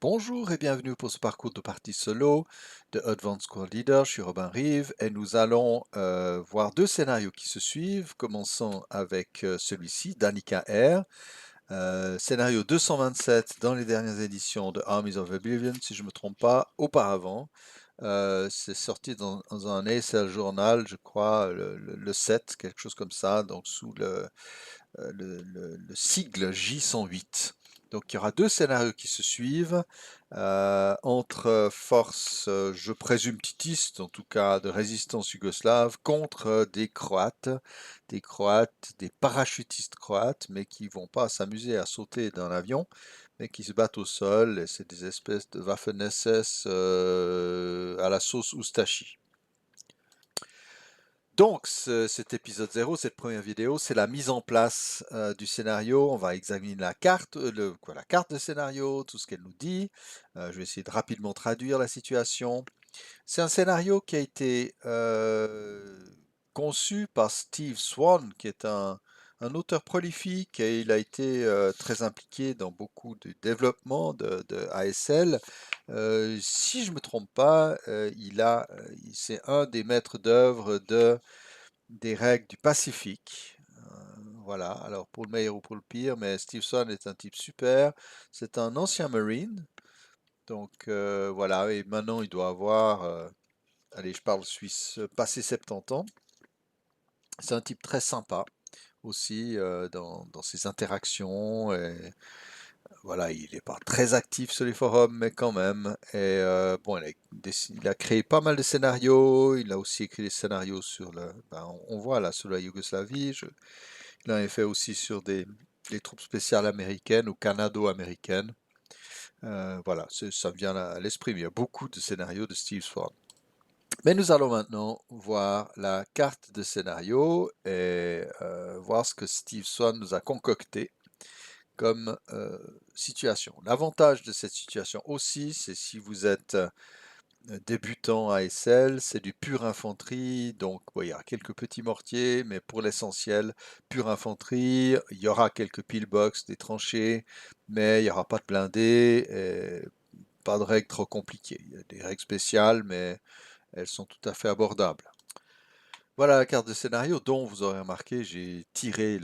Bonjour et bienvenue pour ce parcours de partie solo de Advanced Squad Leader. Je suis Robin Rive et nous allons voir deux scénarios qui se suivent, commençant avec celui-ci, Danica Air, scénario 227 dans les dernières éditions de Armies of Oblivion, si je ne me trompe pas, auparavant. C'est sorti dans un ASL journal, je crois, le 7, quelque chose comme ça, donc sous le sigle J108. Donc il y aura deux scénarios qui se suivent entre forces, je présume titistes, en tout cas de résistance yougoslave, contre des Croates, des parachutistes croates, mais qui vont pas s'amuser à sauter d'un avion, mais qui se battent au sol, et c'est des espèces de Waffen-SS à la sauce Oustachi. Donc, cet épisode 0, cette première vidéo, c'est la mise en place du scénario. On va examiner la carte, la carte de scénario, tout ce qu'elle nous dit. Je vais essayer de rapidement traduire la situation. C'est un scénario qui a été conçu par Steve Swan, qui est un auteur prolifique et il a été très impliqué dans beaucoup de développement de ASL. Si je ne me trompe pas, c'est un des maîtres d'œuvre des règles du Pacifique. Voilà, alors pour le meilleur ou pour le pire, mais Steve Swan est un type super. C'est un ancien Marine, donc voilà, et maintenant il doit avoir, allez, je parle suisse, passé 70 ans. C'est un type très sympa aussi dans ses interactions. Et, voilà, il n'est pas très actif sur les forums, mais quand même. Et bon, il a créé pas mal de scénarios. Il a aussi écrit des scénarios sur on voit là, sur la Yougoslavie. Il en a fait aussi sur des troupes spéciales américaines ou canado-américaines. Voilà, ça me vient à l'esprit. Mais il y a beaucoup de scénarios de Steve Swan. Mais nous allons maintenant voir la carte de scénario et voir ce que Steve Swan nous a concocté comme situation. L'avantage de cette situation aussi, c'est si vous êtes débutant ASL, c'est du pur infanterie, donc bon, il y a quelques petits mortiers, mais pour l'essentiel, pure infanterie. Il y aura quelques pillbox, des tranchées, mais il n'y aura pas de blindés, et pas de règles trop compliquées. Il y a des règles spéciales, mais elles sont tout à fait abordables. Voilà la carte de scénario dont vous aurez remarqué, j'ai tiré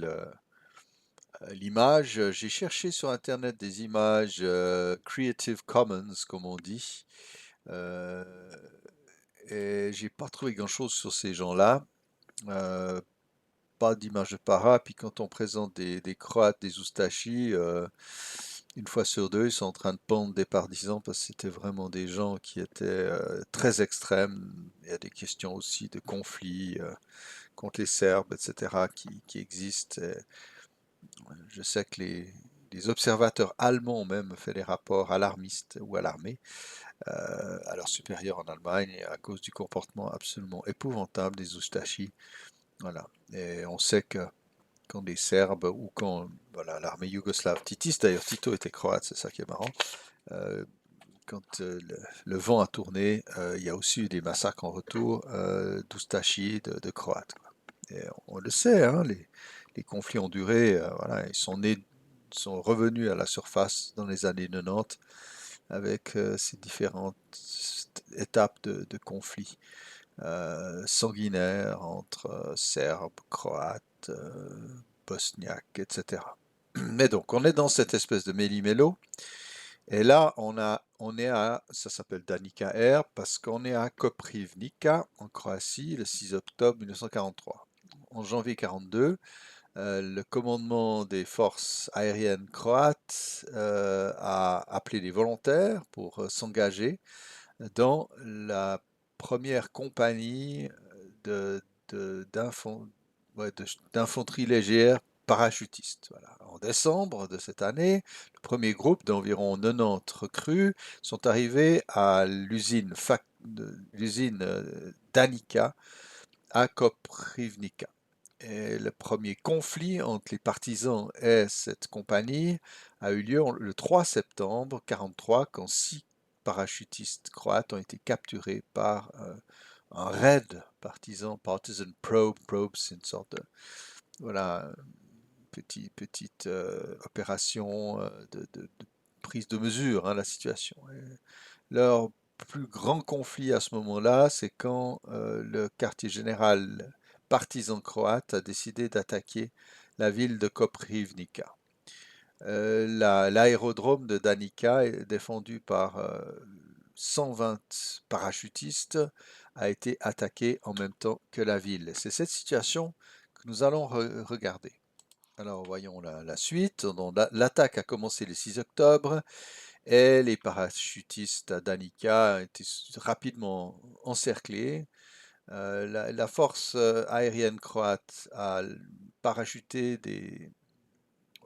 l'image. J'ai cherché sur internet des images Creative Commons, comme on dit, euh, et j'ai pas trouvé grand-chose sur ces gens-là. Euh, Pas d'image de para. Puis quand on présente des Croates, des Oustachis, une fois sur deux, ils sont en train de pendre des partisans parce que c'était vraiment des gens qui étaient très extrêmes. Il y a des questions aussi de conflits contre les Serbes, etc., qui existent. Et je sais que les observateurs allemands ont même fait des rapports alarmistes ou alarmés à leurs supérieurs en Allemagne à cause du comportement absolument épouvantable des Oustachis. Voilà. Et on sait que quand les Serbes ou quand voilà, l'armée yougoslave, Titis d'ailleurs, Tito était croate, c'est ça qui est marrant, euh, quand le vent a tourné, il y a aussi eu des massacres en retour d'Oustachis, de Croates, quoi. Et on le sait, hein, les conflits ont duré, voilà, ils sont revenus à la surface dans les années 90 avec ces différentes étapes de conflits sanguinaires entre Serbes, Croates, Bosniaques, etc. Mais donc, on est dans cette espèce de méli-mélo. Et là, on est à, ça s'appelle Danica Air, parce qu'on est à Koprivnica, en Croatie, le 6 octobre 1943. En janvier 42, le commandement des forces aériennes croates a appelé les volontaires pour s'engager dans la première compagnie de, ouais, d'infanterie légère parachutiste. Voilà. En décembre de cette année, le premier groupe d'environ 90 recrues sont arrivés à l'usine Danica à Koprivnica. Et le premier conflit entre les partisans et cette compagnie a eu lieu le 3 septembre 1943 quand 6 parachutistes croates ont été capturés par un raid partisan probe, c'est une sorte de voilà, petite opération de prise de mesure, hein, la situation. Et leur plus grand conflit à ce moment-là, c'est quand le quartier général partisan croate a décidé d'attaquer la ville de Koprivnica. L'aérodrome de Danica, défendu par 120 parachutistes, a été attaqué en même temps que la ville. C'est cette situation que nous allons regarder. Alors voyons la suite. L'attaque a commencé le 6 octobre et les parachutistes à Danica ont été rapidement encerclés. La force aérienne croate a parachuté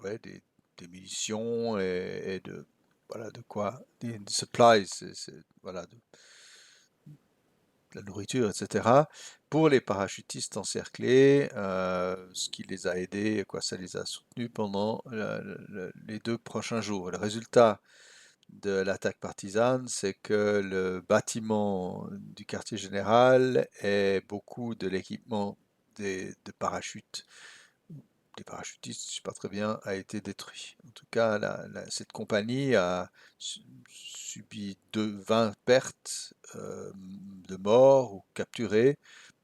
ouais, des munitions et voilà, de quoi, des supplies, voilà, de la nourriture, etc. pour les parachutistes encerclés, ce qui les a aidés, quoi, ça les a soutenus pendant les 2 prochains jours. Le résultat de l'attaque partisane, c'est que le bâtiment du quartier général et beaucoup de l'équipement de parachutes, des parachutistes, je ne sais pas très bien, a été détruit. En tout cas, cette compagnie a subi 20 pertes de morts ou capturés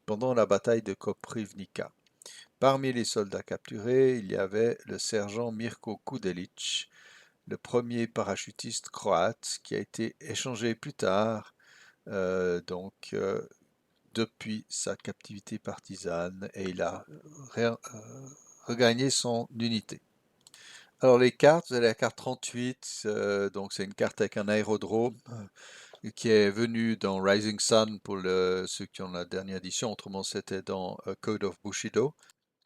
pendant la bataille de Koprivnica. Parmi les soldats capturés, il y avait le sergent Mirko Kudelic, le premier parachutiste croate qui a été échangé plus tard, depuis sa captivité partisane, et il a regagné son unité. Alors les cartes, vous avez la carte 38, donc c'est une carte avec un aérodrome qui est venu dans Rising Sun pour ceux qui ont la dernière édition, autrement c'était dans Code of Bushido.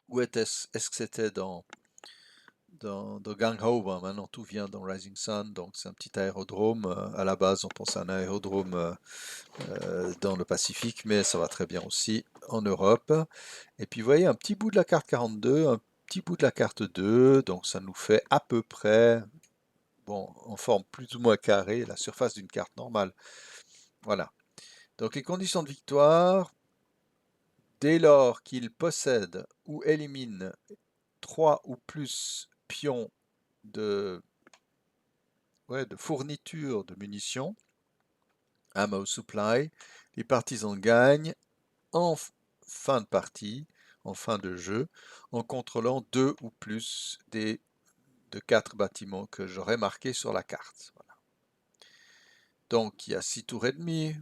Ou est-ce que c'était dans Gang Ho? Ben, maintenant tout vient dans Rising Sun, donc c'est un petit aérodrome. À la base on pense à un aérodrome dans le Pacifique, mais ça va très bien aussi en Europe. Et puis vous voyez un petit bout de la carte 42, un petit bout de la carte 2, donc ça nous fait à peu près, bon, en forme plus ou moins carrée, la surface d'une carte normale. Voilà. Donc les conditions de victoire, dès lors qu'il possède ou élimine 3 ou plus pions de, de fourniture de munitions, ammo supply, les partisans gagnent en fin de partie, en fin de jeu, en contrôlant 2 ou plus de 4 bâtiments que j'aurais marqués sur la carte. Voilà. Donc il y a 6 tours et demi,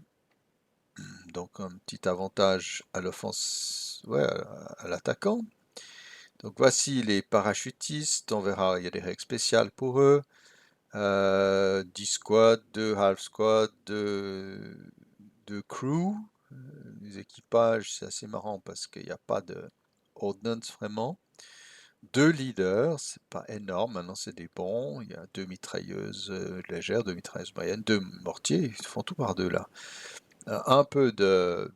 donc un petit avantage à l'offense, à l'attaquant. Donc voici les parachutistes, on verra, il y a des règles spéciales pour eux. 10 squads, 2 half squads, 2 crew. Les équipages, c'est assez marrant parce qu'il n'y a pas de ordnance vraiment. 2 leaders, c'est pas énorme, maintenant c'est des bons. Il y a 2 mitrailleuses légères, 2 mitrailleuses moyennes, 2 mortiers, ils font tout par deux là. Un peu de,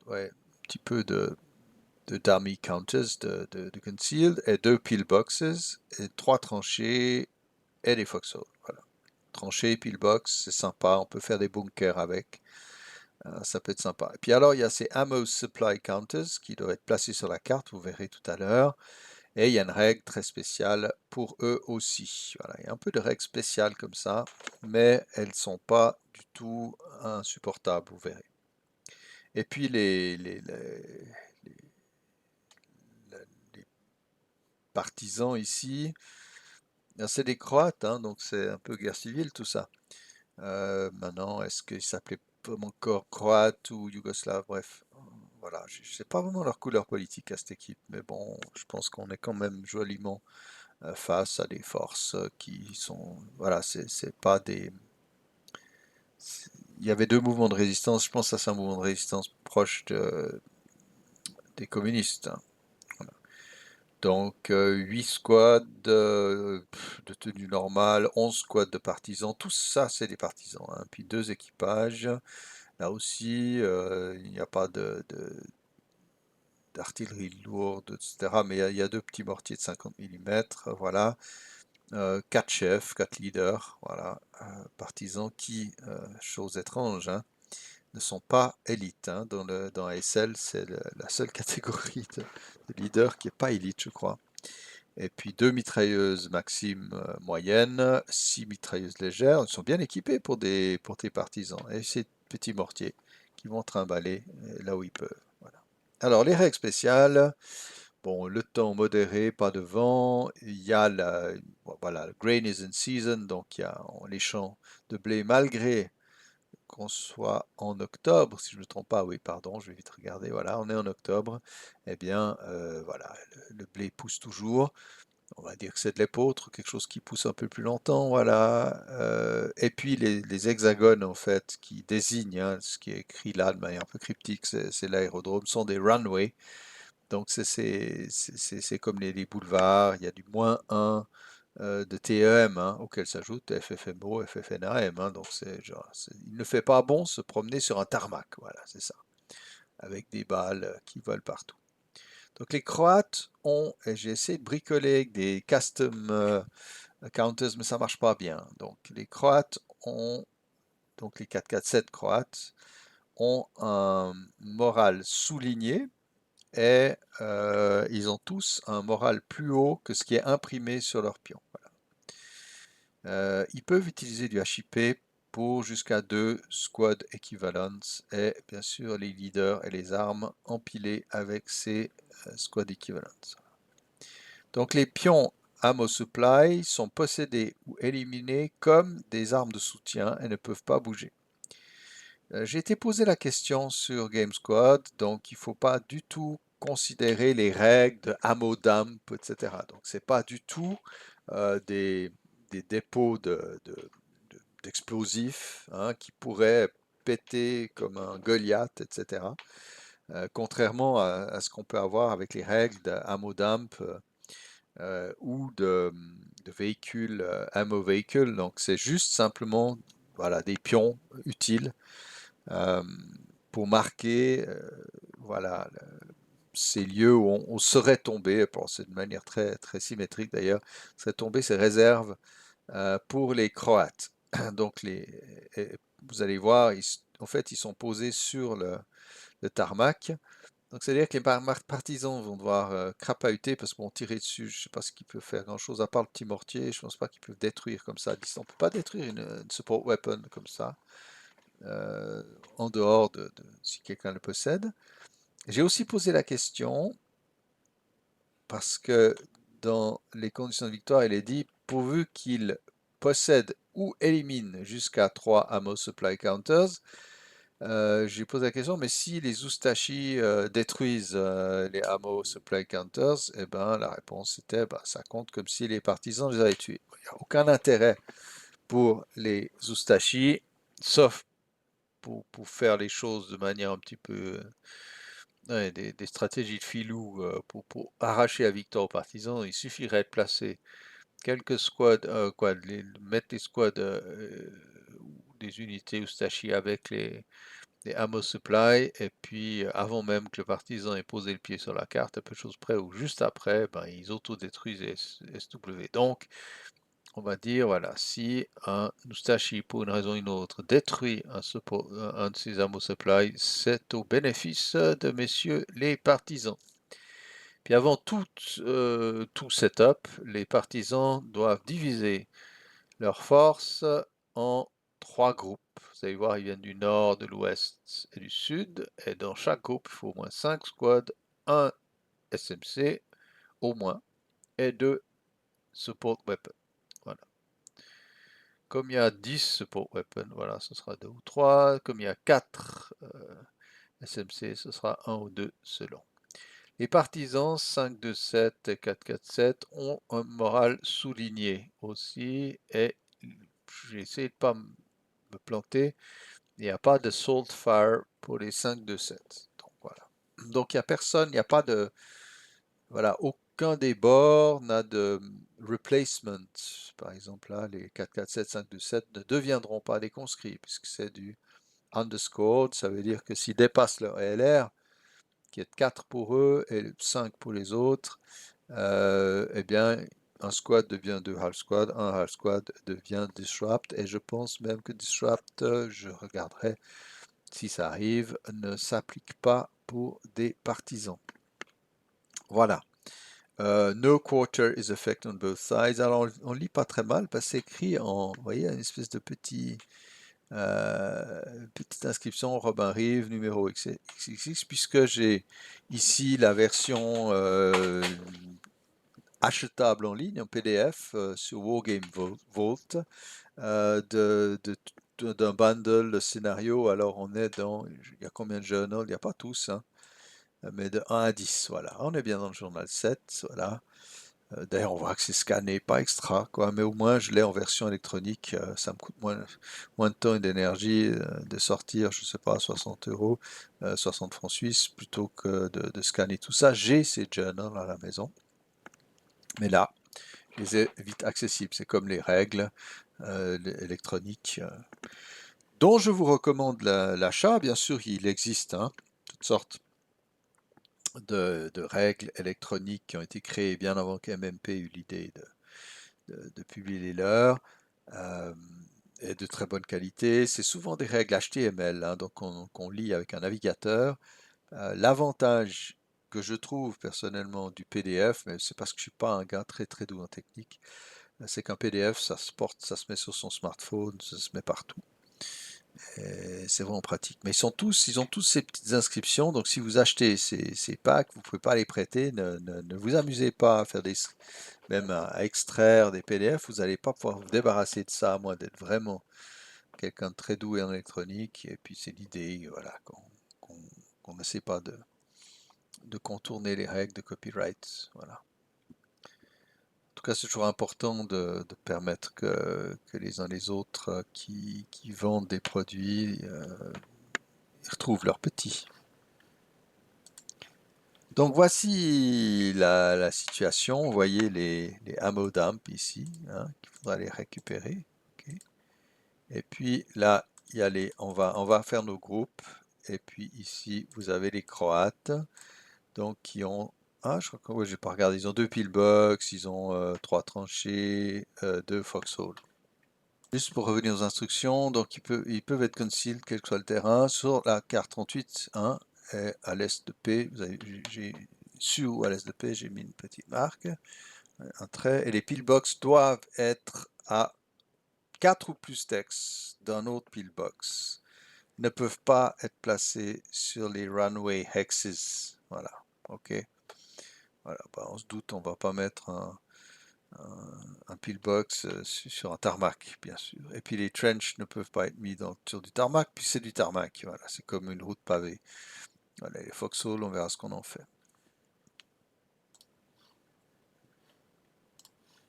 un petit peu de dummy counters, de concealed, et 2 pillboxes, et 3 tranchées, et des foxholes. Voilà. Tranchées, pillbox, c'est sympa, on peut faire des bunkers avec. Ça peut être sympa. Et puis alors, il y a ces ammo supply counters qui doivent être placés sur la carte, vous verrez tout à l'heure. Et il y a une règle très spéciale pour eux aussi. Voilà, il y a un peu de règles spéciales comme ça, mais elles ne sont pas du tout insupportables, vous verrez. Et puis les partisans ici, c'est des Croates, hein, donc c'est un peu guerre civile tout ça. Maintenant, est-ce qu'ils s'appelaient vraiment encore croate ou yougoslave? Bref, voilà, je ne sais pas vraiment leur couleur politique à cette équipe, mais bon, je pense qu'on est quand même joliment face à des forces qui sont, voilà, c'est pas des... Il y avait 2 mouvements de résistance, je pense que c'est un mouvement de résistance proche des communistes, hein. Voilà. Donc 8 squads de tenue normale, 11 squads de partisans, tout ça c'est des partisans, hein. Puis 2 équipages, là aussi il n'y a pas d'artillerie lourde, etc. Mais il y a 2 petits mortiers de 50 mm, voilà. 4 chefs, 4 leaders, voilà, partisans qui, chose étrange, hein, ne sont pas élites, hein. Dans ASL, c'est la seule catégorie de leaders qui n'est pas élite, je crois. et puis 2 mitrailleuses Maxim moyennes, 6 mitrailleuses légères. Ils sont bien équipés pour tes partisans. Et ces petits mortiers qui vont trimballer là où ils peuvent. Voilà. Alors, les règles spéciales, bon, le temps modéré, pas de vent, il y a bon, voilà, le grain is in season, donc il y a les champs de blé malgré qu'on soit en octobre, si je ne me trompe pas, oui, pardon, je vais vite regarder, voilà, on est en octobre, eh bien, voilà, le blé pousse toujours, on va dire que c'est de l'épeautre, quelque chose qui pousse un peu plus longtemps, voilà, et puis les hexagones, en fait, qui désignent, hein, ce qui est écrit là de manière un peu cryptique, c'est l'aérodrome, sont des runways, donc c'est comme les boulevards, il y a du -1, de TEM, hein, auquel s'ajoute FFMO, FFNAM, hein, donc il ne fait pas bon se promener sur un tarmac, voilà, c'est ça, avec des balles qui volent partout. Donc les Croates ont, et j'ai essayé de bricoler des custom counters, mais ça marche pas bien. Donc les Croates ont, donc les 4-4-7 Croates ont un moral souligné et ils ont tous un moral plus haut que ce qui est imprimé sur leur pion. Voilà. Ils peuvent utiliser du HIP pour jusqu'à 2 squad equivalents et bien sûr les leaders et les armes empilées avec ces squad equivalents. Donc les pions ammo supply sont possédés ou éliminés comme des armes de soutien et ne peuvent pas bouger. J'ai été posé la question sur Game Squad, donc il ne faut pas du tout considérer les règles de ammo dump, etc. Donc c'est pas du tout des dépôts d'explosifs hein, qui pourraient péter comme un Goliath, etc. Contrairement à ce qu'on peut avoir avec les règles d'ammo dump ou de véhicules, ammo véhicules. Donc c'est juste simplement voilà, des pions utiles euh, pour marquer voilà, ces lieux où on serait tombé, c'est de manière très, très symétrique d'ailleurs, serait tombé ces réserves pour les Croates. Donc vous allez voir, en fait, ils sont posés sur le tarmac. Donc c'est-à-dire que les partisans vont devoir crapahuter parce qu'on tirer dessus. Je ne sais pas ce qu'ils peuvent faire grand-chose à part le petit mortier. Je ne pense pas qu'ils peuvent détruire comme ça à distance. On ne peut pas détruire une support weapon comme ça en dehors si quelqu'un le possède. J'ai aussi posé la question parce que dans les conditions de victoire, il est dit pourvu qu'il possède ou élimine jusqu'à 3 ammo supply counters. J'ai posé la question, mais si les Ustashi détruisent les ammo supply counters, eh ben, la réponse était bah, ça compte comme si les partisans les avaient tués. Il n'y a aucun intérêt pour les Ustashi, sauf pour faire les choses de manière un petit peu ouais, des stratégies de filou pour arracher la victoire aux partisans. Il suffirait de placer quelques squads, mettre les squads ou des unités Ustashi avec les ammo supply, et puis avant même que le partisan ait posé le pied sur la carte, à peu de choses près, ou juste après, ben, ils autodétruisent les SW. Donc, on va dire, voilà, si un Ustashi, pour une raison ou une autre, détruit un de ses ammo supply, c'est au bénéfice de messieurs les partisans. Puis avant tout setup, les partisans doivent diviser leurs forces en 3 groupes. Vous allez voir, ils viennent du nord, de l'ouest et du sud, et dans chaque groupe, il faut au moins 5 squads, un SMC au moins, et 2 support weapons. Voilà. Comme il y a 10 support weapons, voilà, ce sera 2 ou 3. Comme il y a 4 SMC, ce sera 1 ou 2 selon. Les partisans 5-2-7 et 4-4-7 ont un moral souligné aussi, et j'ai essayé de ne pas me planter, il n'y a pas de salt fire pour les 5-2-7. Donc voilà. Donc il n'y a personne, il n'y a pas de, voilà, aucun des bords n'a de replacement. Par exemple là, les 4-4-7, 5-2-7 ne deviendront pas des conscrits, puisque c'est du underscored, ça veut dire que s'ils dépassent leur ELR, qui est de 4 pour eux et 5 pour les autres, eh bien, un squad devient 2 half squad, un half squad devient disrupt, et je pense même que disrupt, je regarderai si ça arrive, ne s'applique pas pour des partisans. Voilà. No quarter is effect on both sides. Alors, on lit pas très mal parce que c'est écrit en, vous voyez, une espèce de petite inscription Robin Rive, numéro XXX, puisque j'ai ici la version achetable en ligne, en PDF, sur Wargame Vault, d'un bundle de scénarios. Alors, on est dans, il y a combien de journals? Il n'y a pas tous, hein, mais de 1 à 10, voilà. On est bien dans le journal 7, voilà. D'ailleurs, on voit que c'est scanné, pas extra, quoi, mais au moins je l'ai en version électronique. Ça me coûte moins de temps et d'énergie de sortir, je sais pas, 60 euros, 60 francs suisses, plutôt que de scanner tout ça. J'ai ces journals à la maison, mais là, il est vite accessible. C'est comme les règles électroniques, dont je vous recommande l'achat. Bien sûr, il existe hein, toutes sortes de règles électroniques qui ont été créées bien avant qu'MMP eut l'idée de publier les leurs, et de très bonne qualité. C'est souvent des règles HTML, hein, donc qu'on lit avec un navigateur. L'avantage que je trouve personnellement du PDF, mais c'est parce que je suis pas un gars très très doux en technique, c'est qu'un PDF, ça se porte, ça se met sur son smartphone, ça se met partout. C'est vraiment pratique. Mais ils ont tous ces petites inscriptions, donc si vous achetez ces packs, vous ne pouvez pas les prêter. Ne vous amusez pas à faire même à extraire des PDF, vous n'allez pas pouvoir vous débarrasser de ça, à moins d'être vraiment quelqu'un de très doué en électronique. Et puis c'est l'idée, voilà, qu'on n'essaie pas de contourner les règles de copyright. Voilà. En tout cas, c'est toujours important de permettre que les uns les autres qui vendent des produits retrouvent leurs petits. Donc voici la situation. Vous voyez les ammo dump ici, hein, qu'il faudra les récupérer. Okay. Et puis là, il y a on va faire nos groupes. Et puis ici, vous avez les Croates, donc qui ont, ah, je crois que ouais, j'ai pas regardé, ils ont 2 pillbox, ils ont 3 tranchées, 2 foxholes. Juste pour revenir aux instructions, donc ils peuvent être concealed quel que soit le terrain. Sur la carte 38, hein, et à l'est de P, vous avez, sur ou à l'est de P, j'ai mis une petite marque, un trait, et les pillbox doivent être à 4 ou plus textes d'un autre pillbox. Ne peuvent pas être placés sur les runway hexes. Voilà, ok. Voilà, bah, on se doute, on va pas mettre un pillbox sur un tarmac, bien sûr. Et puis les trenches ne peuvent pas être mis sur du tarmac, puis c'est du tarmac. Voilà, c'est comme une route pavée. Voilà, les foxholes, on verra ce qu'on en fait.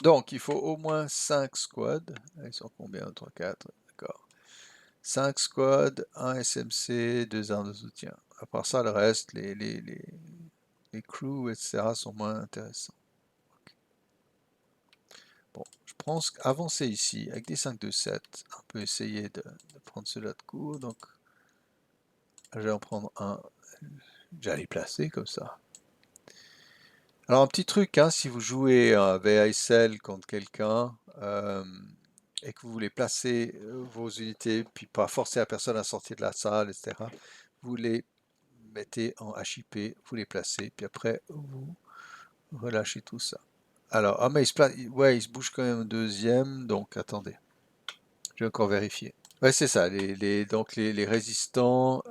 Donc, il faut au moins 5 squads. Ils sont combien? 3, 4, d'accord. 5 squads, 1 SMC, 2 armes de soutien. À part ça, le reste, les crews, etc. sont moins intéressants. Okay. Bon, je pense qu'avancer ici, avec des 5, 2, 7, on peut essayer de prendre cela de court. Donc, je vais en prendre un. J'allais les placer comme ça. Alors, un petit truc, hein, si vous jouez à VASL contre quelqu'un et que vous voulez placer vos unités, puis pas forcer la personne à sortir de la salle, etc., vous les mettez en HIP, vous les placez, puis après, vous relâchez tout ça. Alors, ah, mais ouais, il se bouge quand même au deuxième, donc attendez, je vais encore vérifier. Ouais, c'est ça, donc les résistants,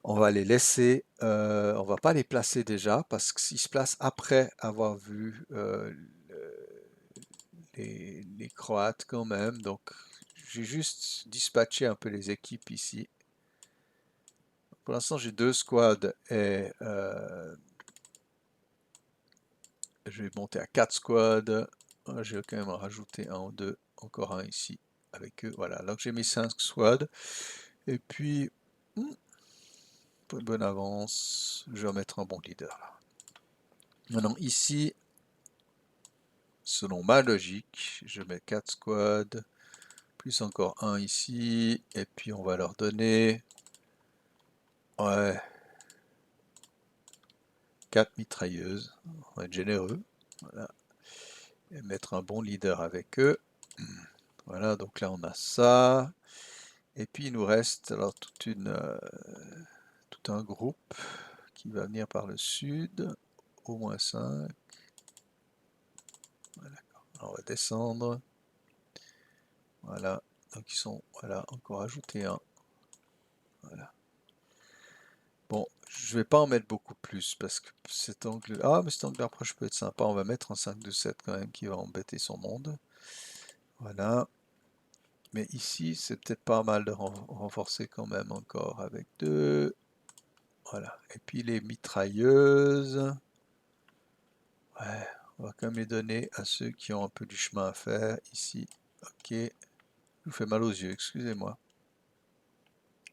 on va les laisser, on va pas les placer déjà, parce qu'ils se placent après avoir vu les Croates quand même, donc j'ai juste dispatché un peu les équipes ici. Pour l'instant, j'ai 2 squads et je vais monter à 4 squads. Je vais quand même en rajouter un ou deux, encore un ici avec eux. Voilà, donc j'ai mis 5 squads. Et puis, pour une bonne avance, je vais mettre un bon leader là. Maintenant, ici, selon ma logique, je mets 4 squads, plus encore un ici, et puis on va leur donner, ouais, 4 mitrailleuses. On va être généreux, voilà, et mettre un bon leader avec eux. Voilà, donc là on a ça, et puis il nous reste alors tout un groupe qui va venir par le sud. au moins 5. Voilà. On va descendre. Voilà. Donc ils sont, voilà, encore ajouter un. Voilà. Bon, je vais pas en mettre beaucoup plus parce que cet angle... Ah, mais cet angle d'approche peut être sympa. On va mettre un 5-2-7 quand même qui va embêter son monde. Voilà. Mais ici, c'est peut-être pas mal de renforcer quand même encore avec 2. Voilà. Et puis les mitrailleuses. Ouais, on va quand même les donner à ceux qui ont un peu du chemin à faire ici. Ok. Je vous fais mal aux yeux, excusez-moi.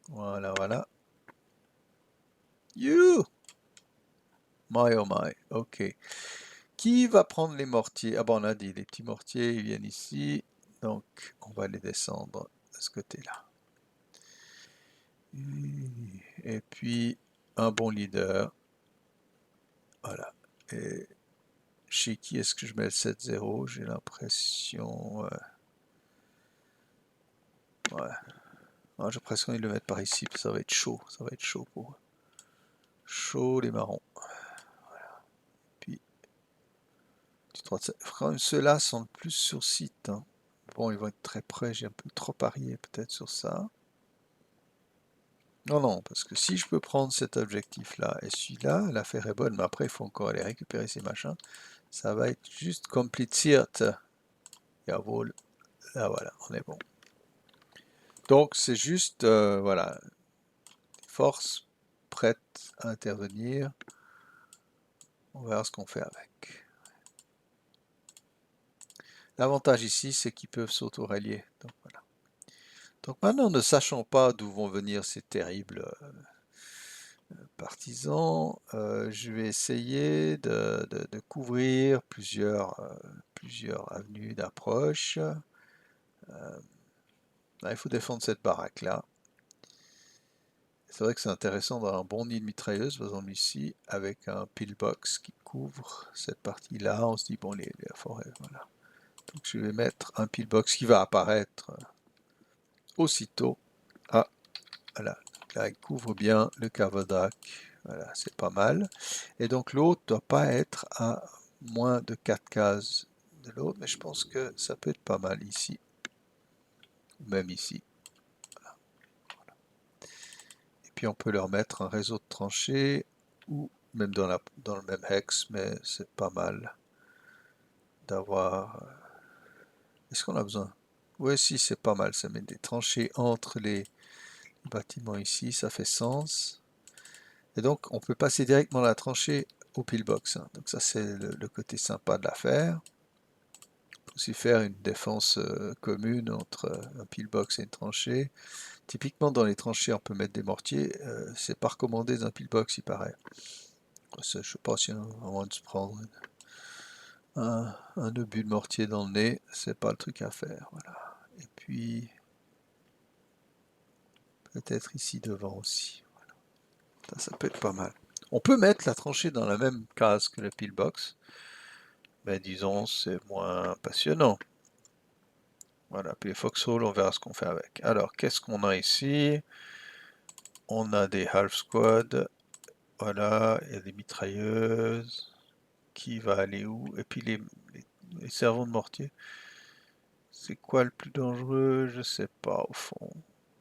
Voilà, voilà. You! My oh my. Ok. Qui va prendre les mortiers? Ah bon, on a dit, les petits mortiers, ils viennent ici. Donc, on va les descendre de ce côté-là. Et puis, un bon leader. Voilà. Et chez qui est-ce que je mets le 7-0? J'ai l'impression... ouais. Ah, j'ai l'impression qu'ils le mettent par ici, ça va être chaud. Ça va être chaud pour eux. Chaud les marrons. Voilà. Puis, quand même, ceux-là sont plus sur site. Hein. Bon, ils vont être très près. J'ai un peu trop parié peut-être sur ça. Non, non, parce que si je peux prendre cet objectif-là et celui-là, l'affaire est bonne, mais après, il faut encore aller récupérer ces machins. Ça va être juste kompliziert. Jawohl. Là, voilà, on est bon. Donc, c'est juste, voilà, force prête à intervenir. On verra ce qu'on fait avec. L'avantage ici, c'est qu'ils peuvent s'auto-rallier. Donc, voilà. Donc, maintenant, ne sachant pas d'où vont venir ces terribles partisans, je vais essayer de couvrir plusieurs avenues d'approche. Là, il faut défendre cette baraque-là. C'est vrai que c'est intéressant d'avoir un bon nid de mitrailleuse, par exemple ici, avec un pillbox qui couvre cette partie-là. On se dit, bon, les forêts, voilà. Donc je vais mettre un pillbox qui va apparaître aussitôt. Ah, voilà. Là, il couvre bien le Kavadak. Voilà, c'est pas mal. Et donc l'autre ne doit pas être à moins de 4 cases de l'autre, mais je pense que ça peut être pas mal ici, ou même ici. Voilà. Et puis on peut leur mettre un réseau de tranchées, ou même dans le même hex, mais c'est pas mal d'avoir... Est-ce qu'on a besoin? Oui, si, c'est pas mal, ça met des tranchées entre les bâtiments ici, ça fait sens. Et donc on peut passer directement la tranchée au pillbox. Hein. Donc ça c'est le côté sympa de l'affaire. Aussi faire une défense commune entre un pillbox et une tranchée. Typiquement dans les tranchées on peut mettre des mortiers, c'est pas recommandé d'un pillbox il paraît. Je sais pas si on a envie de se prendre un obus de mortier dans le nez, c'est pas le truc à faire. Voilà. Et puis peut-être ici devant aussi. Voilà. Ça peut être pas mal. On peut mettre la tranchée dans la même case que le pillbox, mais disons c'est moins passionnant. Voilà, puis les foxholes, on verra ce qu'on fait avec. Alors, qu'est-ce qu'on a ici? On a des half squad. Voilà, il y a des mitrailleuses. Qui va aller où? Et puis les servants de mortier. C'est quoi le plus dangereux? Je sais pas, au fond.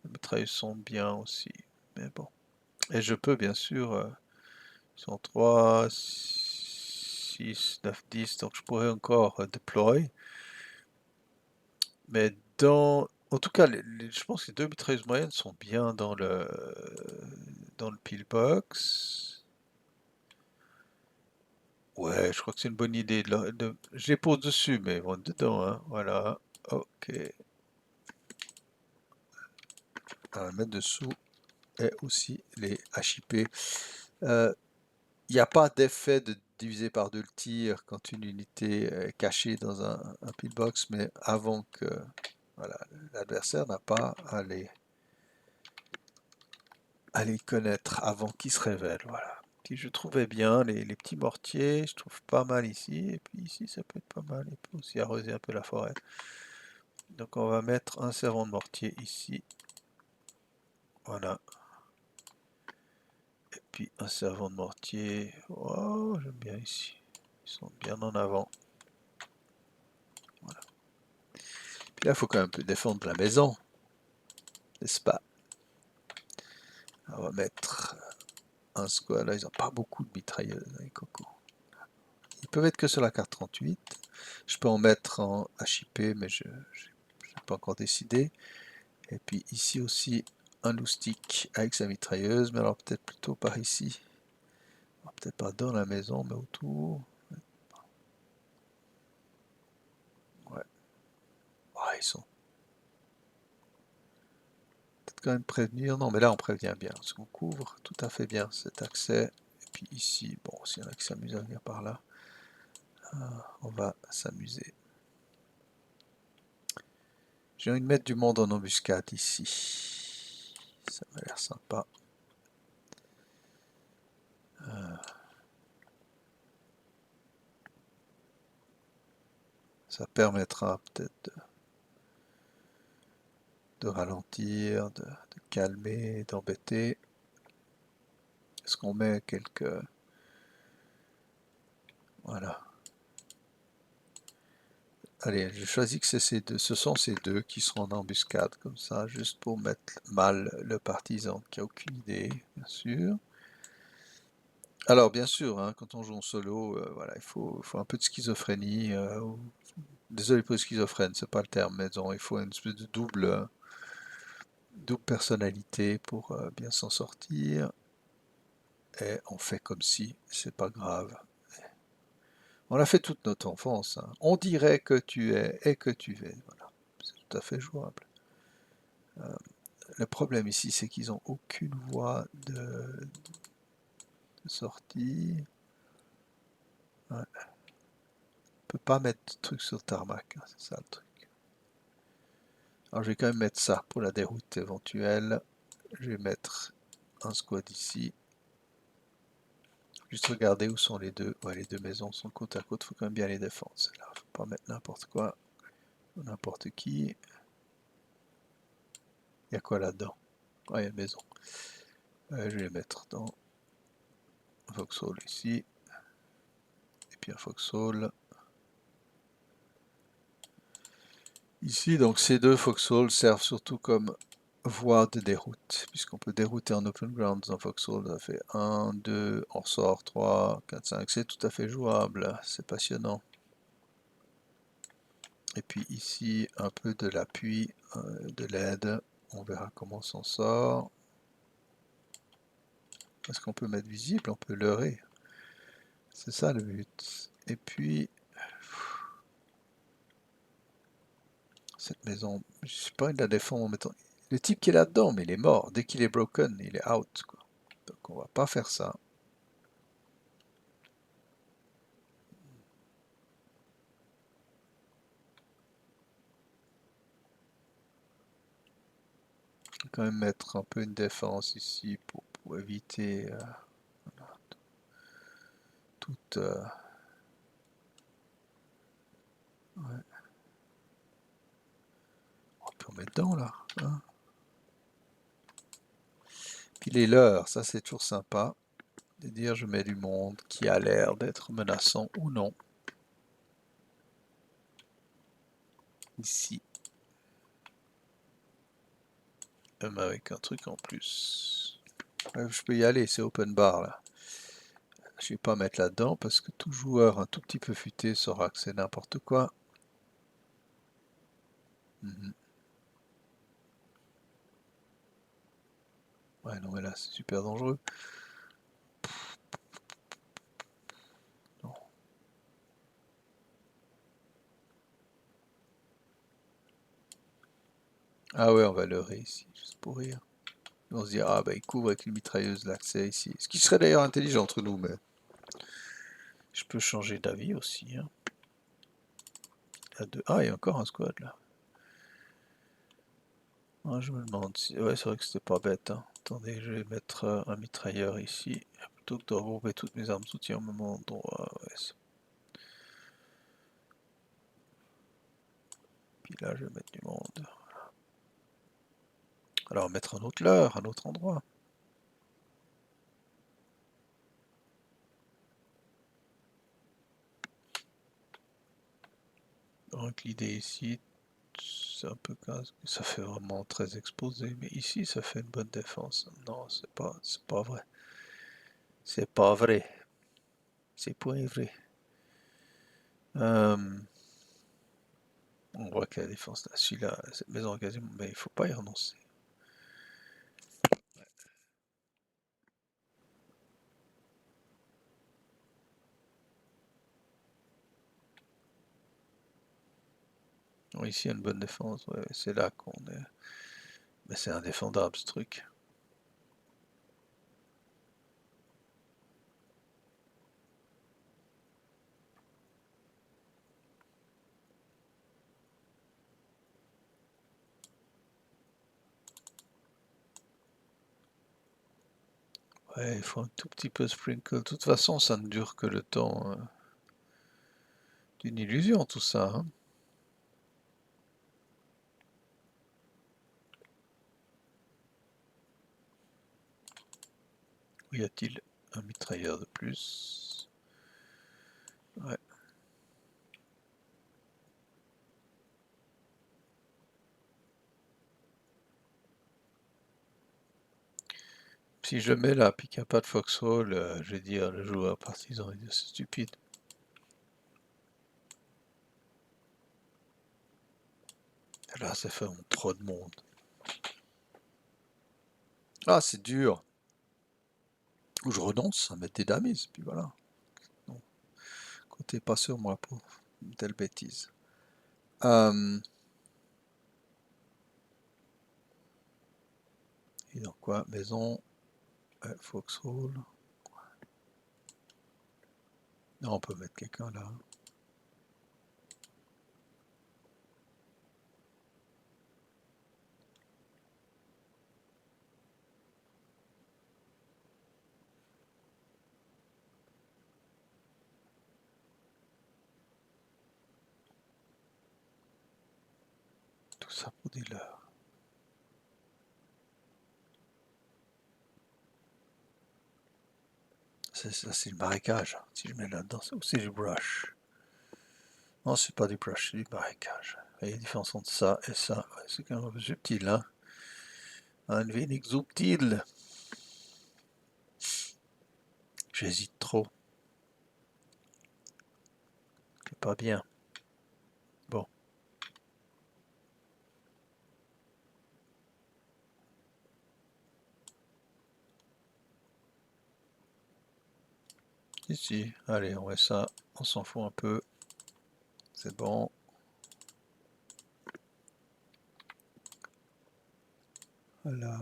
Les mitrailleuses sont bien aussi. Mais bon. Et je peux, bien sûr... ils sont 3, 6, 9, 10. Donc je pourrais encore deploy. Mais en tout cas, je pense que les deux mitrailleuses moyennes sont bien dans le pillbox. Ouais, je crois que c'est une bonne idée. Je les pose dessus, mais ils vont dedans, hein. Voilà. Ok. On va mettre dessous et aussi les HIP. Il n'y a pas d'effet de diviser par deux le tir quand une unité est cachée dans un pillbox, mais avant que voilà, l'adversaire n'a pas à les connaître avant qu'ils se révèlent. Voilà. Puis je trouvais bien les petits mortiers, je trouve pas mal ici, et puis ici ça peut être pas mal, il peut aussi arroser un peu la forêt. Donc on va mettre un servant de mortier ici. Voilà. puis un servant de mortier. Oh, j'aime bien ici. Ils sont bien en avant. Voilà. Puis là, il faut quand même un peu défendre la maison, n'est-ce pas? On va mettre un squad. Là, ils n'ont pas beaucoup de mitrailleuses, les cocos. Ils peuvent être que sur la carte 38. Je peux en mettre en HIP, mais je n'ai pas encore décidé. Et puis ici aussi, un loustic avec sa mitrailleuse, mais alors peut-être plutôt par ici. Peut-être pas dans la maison, mais autour. Ouais. Ah, ils sont peut-être quand même prévenir. Non, mais là, on prévient bien. Parce qu'on couvre tout à fait bien cet accès. Et puis ici, bon, s'il y en a qui s'amusent à venir par là, on va s'amuser. J'ai envie de mettre du monde en embuscade ici. Ça m'a l'air sympa. Ça permettra peut-être de ralentir, de calmer, d'embêter. Est-ce qu'on met quelques... Voilà. Allez, je choisis que c'est ces deux. Ce sont ces deux qui seront en embuscade, comme ça, juste pour mettre mal le partisan qui a aucune idée, bien sûr. Alors, bien sûr, hein, quand on joue en solo, voilà, il faut un peu de schizophrénie. Désolé pour le schizophrène, c'est pas le terme, mais disons, il faut une espèce de double personnalité pour bien s'en sortir. Et on fait comme si c'est pas grave. On l'a fait toute notre enfance, hein. On dirait que tu es et que tu es. Voilà. C'est tout à fait jouable. Le problème ici, c'est qu'ils n'ont aucune voie de sortie. Ouais. On peut pas mettre de truc sur le tarmac, hein, c'est ça le truc. Alors je vais quand même mettre ça pour la déroute éventuelle. Je vais mettre un squad ici. Juste regarder où sont les deux. Ouais, les deux maisons sont côte à côte, faut quand même bien les défendre. Là, faut pas mettre n'importe quoi, n'importe qui. Il y a quoi là-dedans? Ouais, il y a une maison. Je vais les mettre dans Vauxhall ici. Et puis un Vauxhall ici. Donc ces deux Vauxhall servent surtout comme voie de déroute, puisqu'on peut dérouter en open ground dans Vauxhall. Ça fait 1, 2, on sort 3, 4, 5. C'est tout à fait jouable. C'est passionnant. Et puis ici, un peu de l'appui, de l'aide. On verra comment on s'en sort. Est-ce qu'on peut mettre visible? On peut leurrer. C'est ça le but. Et puis, cette maison, je sais pas, il la défend en mettant... Le type qui est là-dedans, mais il est mort. Dès qu'il est broken, il est out, quoi. Donc on va pas faire ça. On va quand même mettre un peu une défense ici pour éviter voilà, toute... ouais. On peut en mettre dedans, là. Hein. Puis les leurs, ça c'est toujours sympa. De dire je mets du monde qui a l'air d'être menaçant ou non. Ici. Même avec un truc en plus. Je peux y aller, c'est open bar là. Je vais pas mettre là-dedans parce que tout joueur un tout petit peu futé saura que c'est n'importe quoi. Ouais, non mais là c'est super dangereux. Non. Ah ouais, on va leurrer ici, juste pour rire. On se dit, ah bah il couvre avec une mitrailleuse l'accès ici. Ce qui serait d'ailleurs intelligent entre nous, mais je peux changer d'avis aussi. Hein. Ah, il y a encore un squad là. Ah, je me demande si... Ouais, c'est vrai que c'était pas bête. Hein. Attendez, je vais mettre un mitrailleur ici. Plutôt que de regrouper toutes mes armes de soutien au même endroit. Ouais, puis là, je vais mettre du monde. Alors, mettre un autre leurre, un autre endroit. Donc l'idée ici, c'est un peu casse, ça fait vraiment très exposé, mais ici ça fait une bonne défense. Non, c'est pas vrai. C'est pas vrai. C'est pas vrai. On voit que la défense là, celui-là, cette maison quasiment, mais il faut pas y renoncer. Bon, ici il y a une bonne défense, ouais, c'est là qu'on est. Mais c'est indéfendable ce truc. Ouais, il faut un tout petit peu sprinkle. De toute façon, ça ne dure que le temps d'une illusion, tout ça, hein. Où y a-t-il un mitrailleur de plus? Ouais. Si je mets là, puis qu'il n'y a pas de foxhole, je vais dire, le joueur partisan, il dit c'est stupide. Là, ça fait trop de monde. Ah, c'est dur. Ou je renonce à mettre des damis, puis voilà. Non, comptez pas sur moi pour une telle bêtise. Et donc quoi? Maison, foxhole. Non, on peut mettre quelqu'un là. Tout ça pour des leurres. Ça, c'est le marécage. Si je mets là-dedans, c'est du brush. Non, c'est pas du brush, c'est du marécage. Il y a la différence entre ça et ça. Ouais, c'est quand même un peu subtil, hein. Un wenig subtil. J'hésite trop. C'est pas bien. Bon. Ici, allez, on met ça. On s'en fout un peu. C'est bon. Voilà.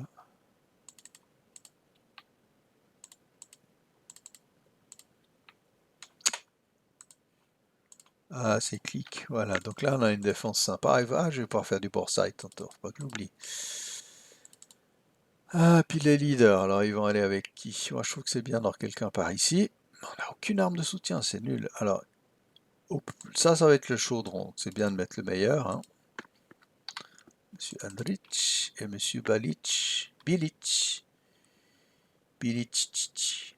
Ah, c'est clic. Voilà. Donc là, on a une défense sympa. Ah, je vais pouvoir faire du borside tantôt. Faut pas que j'oublie. Ah, puis les leaders. Alors, ils vont aller avec qui? Moi, je trouve que c'est bien d'avoir quelqu'un par ici. On n'a aucune arme de soutien. C'est nul. Alors, ça va être le chaudron. C'est bien de mettre le meilleur, hein. Monsieur Andrich et Monsieur Balic. Bilic. Bilic.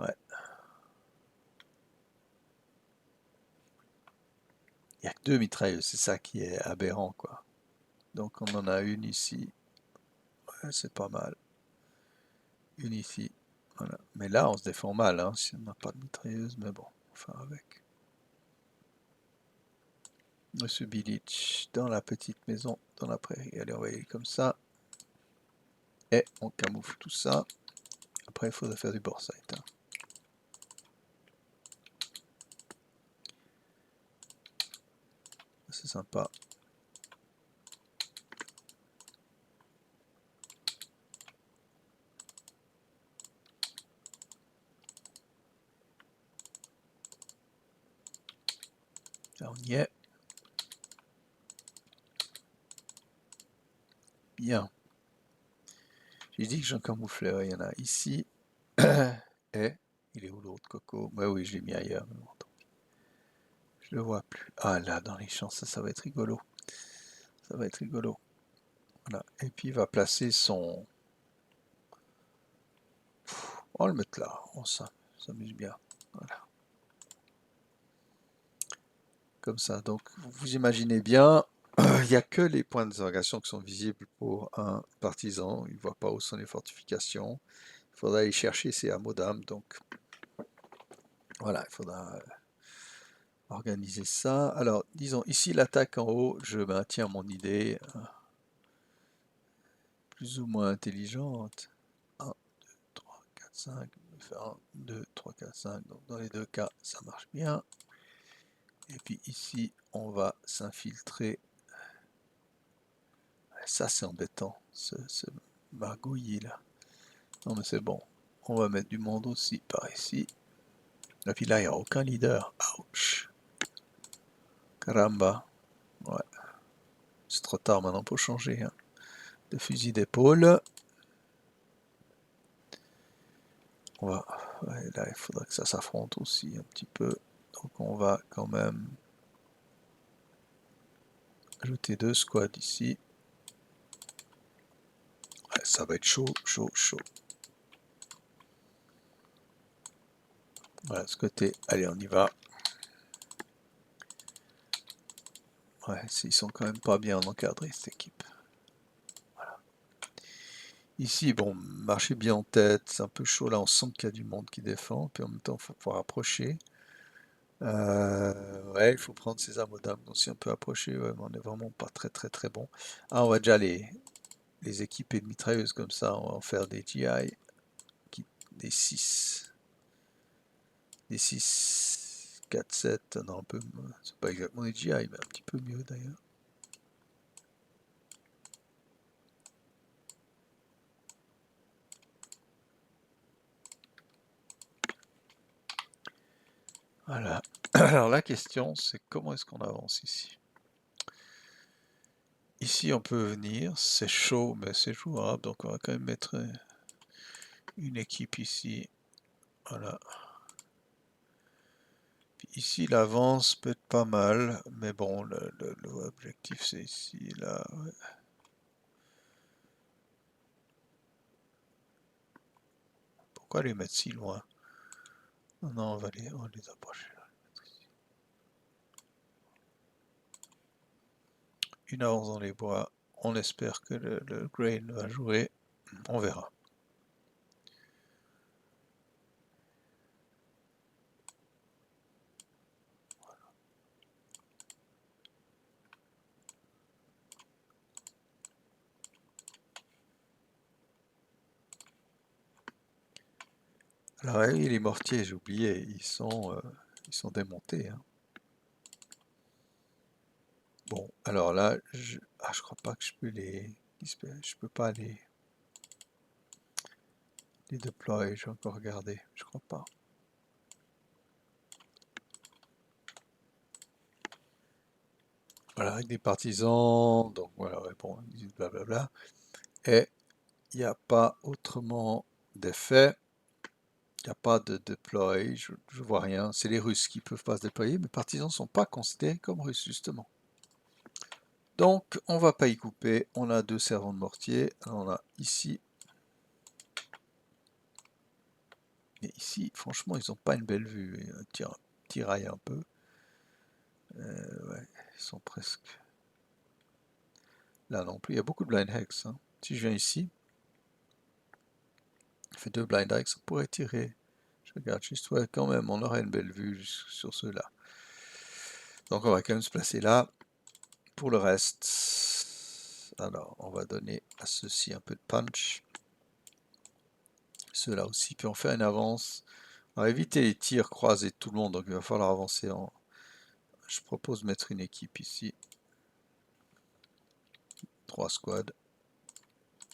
Ouais. Il n'y a que deux mitrailleuses. C'est ça qui est aberrant, quoi. Donc, on en a une ici. Ouais, c'est pas mal. Une ici. Voilà. Mais là, on se défend mal, hein, si on n'a pas de mitrailleuse. Mais bon, on va faire avec. Monsieur Bilic dans la petite maison, dans la prairie. Allez, on va y aller comme ça. Et on camoufle tout ça. Après, il faudra faire du borsite, hein. C'est sympa. Là, on y est. Bien. J'ai dit que j'en camouflais. Il y en a ici. Et il est où l'autre coco? Bah oui, je l'ai mis ailleurs. Mais bon, je le vois plus. Ah là, dans les champs, ça va être rigolo. Ça va être rigolo. Voilà. Et puis il va placer son. On va le mettre là. On s'amuse bien. Voilà. comme ça. Donc, vous imaginez bien, il n'y a que les points d'interrogation qui sont visibles pour un partisan. Il ne voit pas où sont les fortifications. Il faudra aller chercher ces hameaux d'âme. Donc, voilà, il faudra organiser ça. Alors, disons, ici, l'attaque en haut, je maintiens mon idée plus ou moins intelligente. 1, 2, 3, 4, 5. Je vais faire 1, 2, 3, 4, 5. Donc, dans les deux cas, ça marche bien. Et puis ici, on va s'infiltrer. Ça, c'est embêtant, ce margouillis là. Non, mais c'est bon. On va mettre du monde aussi par ici. Et puis là, il n'y a aucun leader. Ouch. Caramba. Ouais. C'est trop tard maintenant pour changer. Hein. De fusil d'épaule. On va. Ouais, là, il faudra que ça s'affronte aussi un petit peu. Donc, on va quand même ajouter 2 squads ici. Ouais, ça va être chaud, chaud, chaud. Voilà, ce côté. Allez, on y va. Ouais, ils sont quand même pas bien encadrés, cette équipe. Voilà. Ici, bon, marcher bien en tête, c'est un peu chaud. Là, on sent qu'il y a du monde qui défend. Puis en même temps, il faut pouvoir approcher. Ouais, il faut prendre ses armes d'âme. Donc si on peut approcher, ouais, mais on n'est vraiment pas très très très bon. Ah, on va déjà les équiper de mitrailleuses comme ça. On va en faire des GI, des 6. Des 6, 4, 7. Non, un peu. C'est pas exactement des GI, mais un petit peu mieux d'ailleurs. Voilà. Alors la question, c'est comment est-ce qu'on avance ici? Ici, on peut venir, c'est chaud, mais c'est jouable, donc on va quand même mettre une équipe ici. Voilà. Puis ici, l'avance peut être pas mal, mais bon, l'objectif c'est ici, là. Ouais. Pourquoi les mettre si loin? Non, on va les approcher là. Une avance dans les bois. On espère que le grain va jouer. On verra. Alors oui, les mortiers, j'ai oublié, ils sont démontés. Hein. Bon, alors là, je crois pas que je peux je peux pas les déployer, je vais encore regarder, je crois pas. Voilà, avec des partisans, donc voilà, ouais, bon, ils disent blablabla. Et il n'y a pas autrement d'effet, il n'y a pas de deploy, je vois rien. C'est les Russes qui peuvent pas se déployer, mais les partisans ne sont pas considérés comme Russes, justement. Donc, on va pas y couper, on a 2 servants de mortier, alors on a ici. Et ici, franchement, ils n'ont pas une belle vue, ils tiraillent un peu. Ouais, ils sont presque... Là non plus, il y a beaucoup de blind hex. Hein. Si je viens ici, je fais 2 blind hex, on pourrait tirer. Je regarde juste, ouais, quand même, on aurait une belle vue sur ceux-là. Donc on va quand même se placer là. Pour le reste, alors on va donner à ceux-ci un peu de punch. Ceux-là aussi, puis on fait une avance. On va éviter les tirs croisés de tout le monde, donc il va falloir avancer en... Je propose de mettre une équipe ici. 3 squads.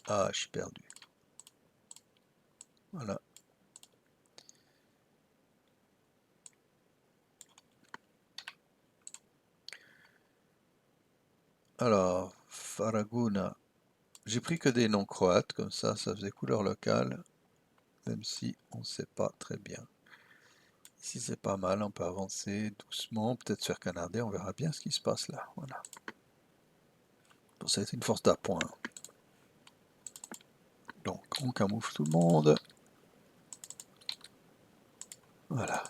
Ah, je suis perdu. Voilà. Alors, Faraguna. J'ai pris que des noms croates, comme ça faisait couleur locale, même si on ne sait pas très bien. Ici c'est pas mal, on peut avancer doucement, peut-être faire canarder, on verra bien ce qui se passe là. Voilà. Bon, ça a été une force d'appoint. Donc on camoufle tout le monde. Voilà.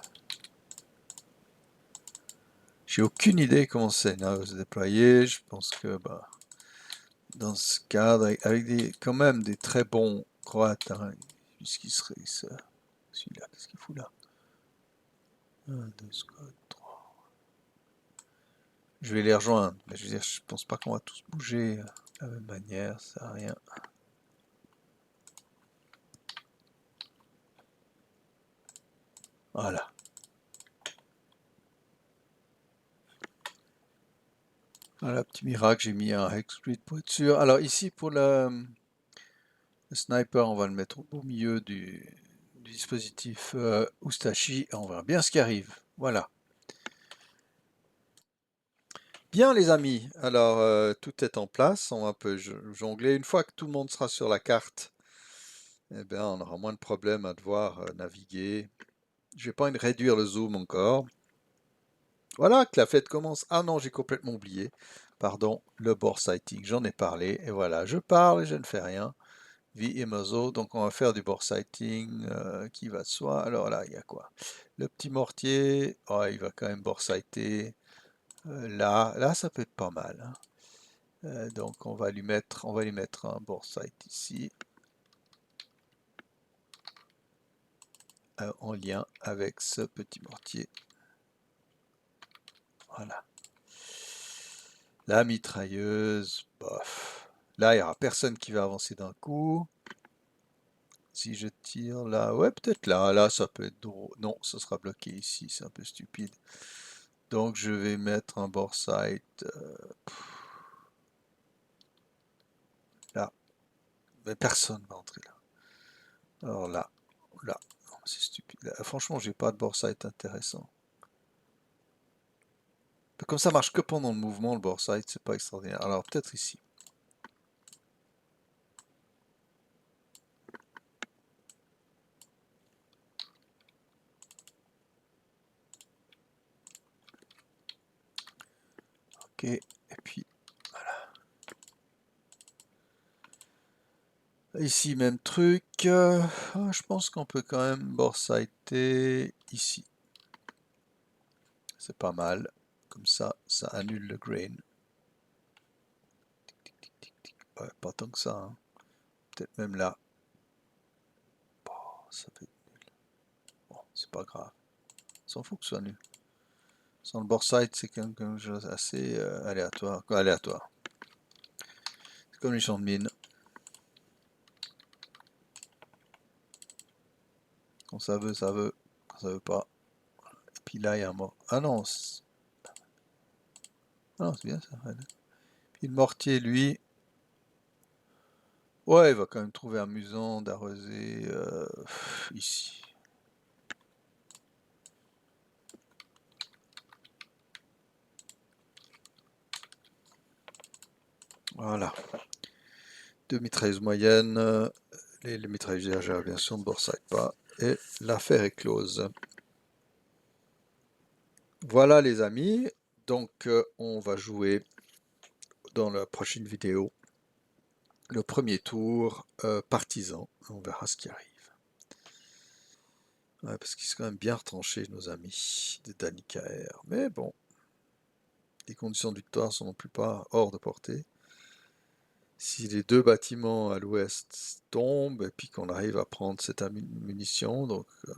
Je J'ai aucune idée comment c'est se déployer. Je pense que bah, dans ce cadre, avec quand même des très bons Croates, hein, puisqu'il serait celui-là, qu'est-ce qu'il fout là? 1, 2, 3. Je vais les rejoindre, mais je veux dire, je pense pas qu'on va tous bouger de la même manière, ça sert à rien. Voilà. Voilà, petit miracle, j'ai mis un hex grid pour être sûr. Alors ici, pour le sniper, on va le mettre au milieu du dispositif Ustashi, et on verra bien ce qui arrive. Voilà. Bien les amis, alors tout est en place, on va un peu jongler. Une fois que tout le monde sera sur la carte, eh bien, on aura moins de problèmes à devoir naviguer. Je vais pas réduire le zoom encore. Voilà que la fête commence. Ah non, j'ai complètement oublié. Pardon, le board sighting, j'en ai parlé. Et voilà, je parle et je ne fais rien. Vie et muzzle, donc on va faire du board sighting qui va de soi. Alors là, il y a quoi? Le petit mortier, oh, il va quand même board sighter. Là, ça peut être pas mal, hein. Donc on va lui mettre un board sight ici. En lien avec ce petit mortier. Voilà. La mitrailleuse, bof. Là, il n'y aura personne qui va avancer d'un coup. Si je tire là, ouais, peut-être là. Là, ça peut être drôle. Non, ça sera bloqué ici, c'est un peu stupide. Donc, je vais mettre un bore sight là. Mais personne va entrer là. Alors là, là. C'est stupide. Là, franchement, j'ai pas de bore sight intéressant. Comme ça marche que pendant le mouvement, le bore sight, c'est pas extraordinaire. Alors, peut-être ici. Ok, et puis voilà. Ici, même truc. Je pense qu'on peut quand même borsighter ici. C'est pas mal. Comme ça annule le grain. Ouais, pas tant que ça, hein. Peut-être même là. Oh, ça peut être nul. Bon, c'est pas grave. On s'en fout que ce soit nul. Sans le borsight, c'est quelque chose assez aléatoire. Quoi, aléatoire. C'est comme les champs de mine. Quand ça veut, ça veut. Quand ça veut pas. Et puis là, il y a un mort. Ah non, c'est bien ça. Puis le mortier, lui. Ouais, il va quand même trouver amusant d'arroser ici. Voilà. Deux mitrailleuses moyennes. Les mitrailleuses légères, bien sûr, ne borsaillent pas. Et l'affaire est close. Voilà les amis. Donc on va jouer dans la prochaine vidéo le premier tour partisan. On verra ce qui arrive. Ouais, parce qu'ils sont quand même bien retranchés, nos amis de Danny KR. Mais bon, les conditions de victoire sont non plus pas hors de portée. Si les deux bâtiments à l'ouest tombent, et puis qu'on arrive à prendre cette munition, donc il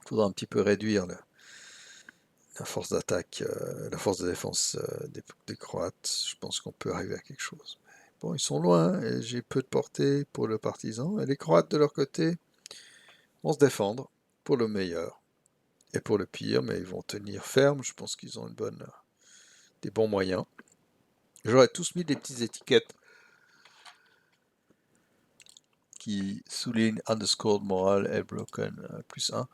faudra un petit peu réduire la force d'attaque, la force de défense des Croates. Je pense qu'on peut arriver à quelque chose. Mais bon, ils sont loin, et j'ai peu de portée pour le partisan. Et les Croates, de leur côté, vont se défendre pour le meilleur et pour le pire, mais ils vont tenir ferme. Je pense qu'ils ont des bons moyens. J'aurais tous mis des petites étiquettes qui soulignent underscore moral et broken +1.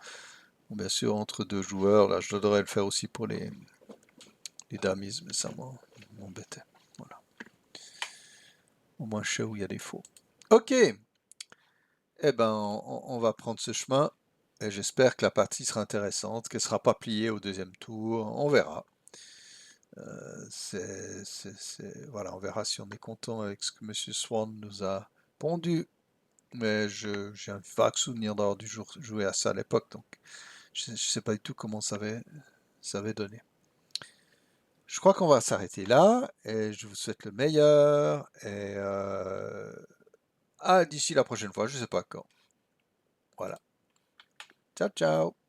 Bon, bien sûr, entre deux joueurs, là, je devrais le faire aussi pour les dummies, mais ça m'embêtait. Voilà. Au moins, je sais où il y a des faux. Ok, eh ben, on va prendre ce chemin. Et j'espère que la partie sera intéressante, qu'elle ne sera pas pliée au deuxième tour. On verra. Voilà, on verra si on est content avec ce que M. Swan nous a pondu. Mais j'ai un vague souvenir d'avoir dû jouer à ça à l'époque, donc je ne sais pas du tout comment ça avait ça avait donné. Je crois qu'on va s'arrêter là et je vous souhaite le meilleur et d'ici la prochaine fois, je sais pas quand. Voilà. Ciao, ciao.